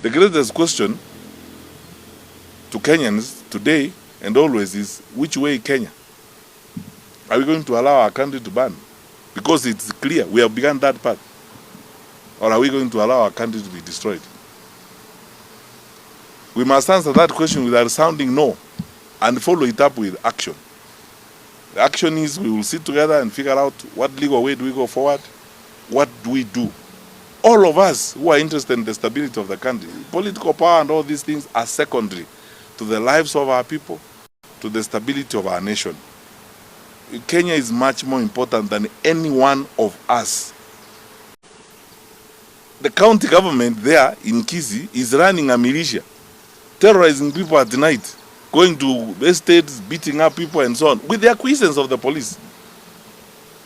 The greatest question to Kenyans today and always is, which way Kenya? Are we going to allow our country to burn? Because it's clear, we have begun that path. Or are we going to allow our country to be destroyed? We must answer that question with a resounding no and follow it up with action. The action is we will sit together and figure out what legal way do we go forward, what do we do. All of us who are interested in the stability of the country, political power and all these things are secondary to the lives of our people, to the stability of our nation. Kenya is much more important than any one of us. The county government there in Kisii is running a militia, terrorizing people at night, going to estates, beating up people and so on, with the acquiescence of the police.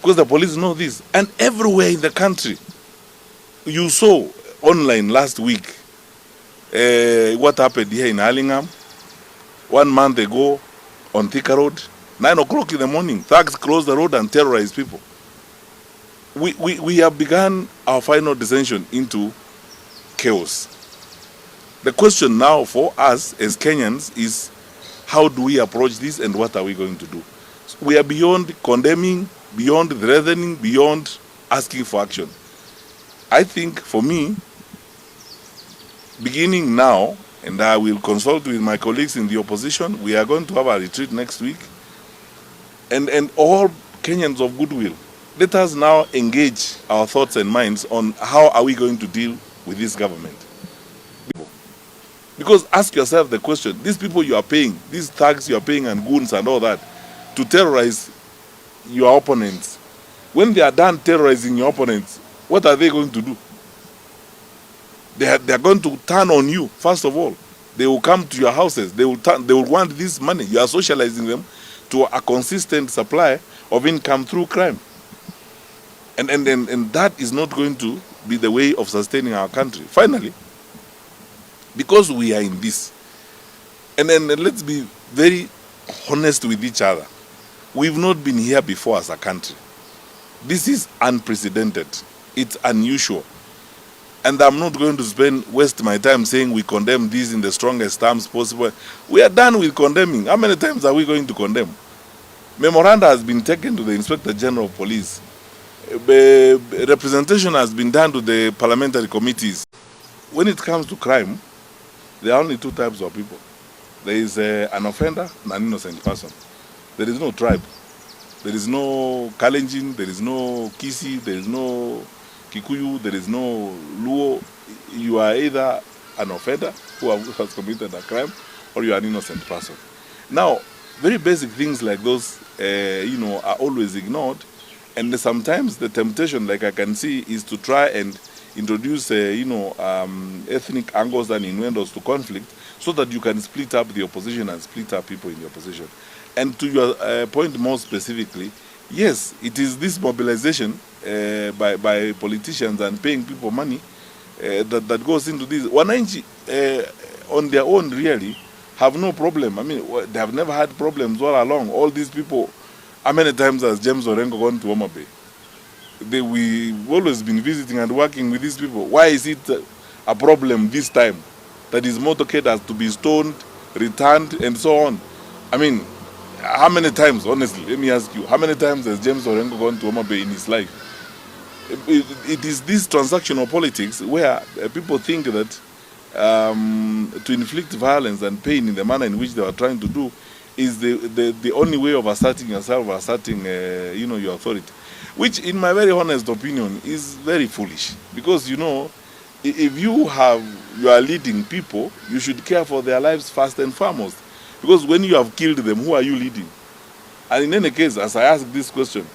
Because the police know this. And everywhere in the country, you saw online last week what happened here in Allingham. 1 month ago on Thika Road, 9 o'clock in the morning, thugs closed the road and terrorized people. We have begun our final descension into chaos. The question now for us as Kenyans is, how do we approach this and what are we going to do? So we are beyond condemning, beyond threatening, beyond asking for action. I think for me, beginning now, and I will consult with my colleagues in the opposition, we are going to have a retreat next week, and all Kenyans of goodwill, let us now engage our thoughts and minds on how are we going to deal with this government. Because ask yourself the question, these people you are paying, these thugs you are paying and goons and all that, to terrorize your opponents, when they are done terrorizing your opponents, what are they going to do? They are going to turn on you, first of all. They will come to your houses. They will want this money. You are socializing them to a consistent supply of income through crime. And that is not going to be the way of sustaining our country. Finally, because we are in this, and then let's be very honest with each other. We've not been here before as a country. This is unprecedented. It's unusual. And I'm not going to waste my time saying we condemn this in the strongest terms possible. We are done with condemning. How many times are we going to condemn? Memoranda has been taken to the Inspector General of Police. Representation has been done to the parliamentary committees. When it comes to crime, there are only two types of people. There is an offender and an innocent person. There is no tribe. There is no Kalenjin, there is no Kisii, there is no Kikuyu, there is no Luo. You are either an offender who has committed a crime, or you are an innocent person. Now, very basic things like those, are always ignored, and sometimes the temptation, like I can see, is to try and introduce, ethnic angles and innuendos to conflict, so that you can split up the opposition and split up people in the opposition. And to your point more specifically, yes, it is this mobilization by politicians and paying people money that goes into this. Wananchi, on their own, really have no problem. I mean, they have never had problems all along. All these people, how many times has James Orengo gone to Homa Bay? We've always been visiting and working with these people. Why is it a problem this time that his motorcade has to be stoned, returned, and so on? I mean, how many times, honestly, let me ask you, how many times has James Orengo gone to Homa Bay in his life? It is this transactional politics where people think that to inflict violence and pain in the manner in which they are trying to do is the only way of asserting yourself, asserting your authority, which in my very honest opinion is very foolish. Because if you are leading people, you should care for their lives first and foremost. Because when you have killed them, who are you leading? And in any case, as I ask this question,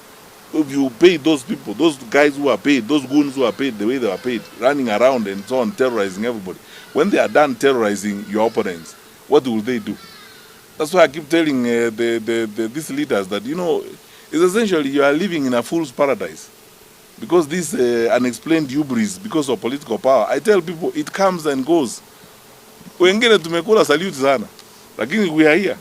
if you pay those people, those guys who are paid, those goons who are paid the way they are paid, running around and so on, terrorizing everybody, when they are done terrorizing your opponents, what will they do? That's why I keep telling these leaders that, it's essentially you are living in a fool's paradise. Because this unexplained hubris, because of political power, I tell people, it comes and goes. Wengine tumekula salute sana, lakini we are here.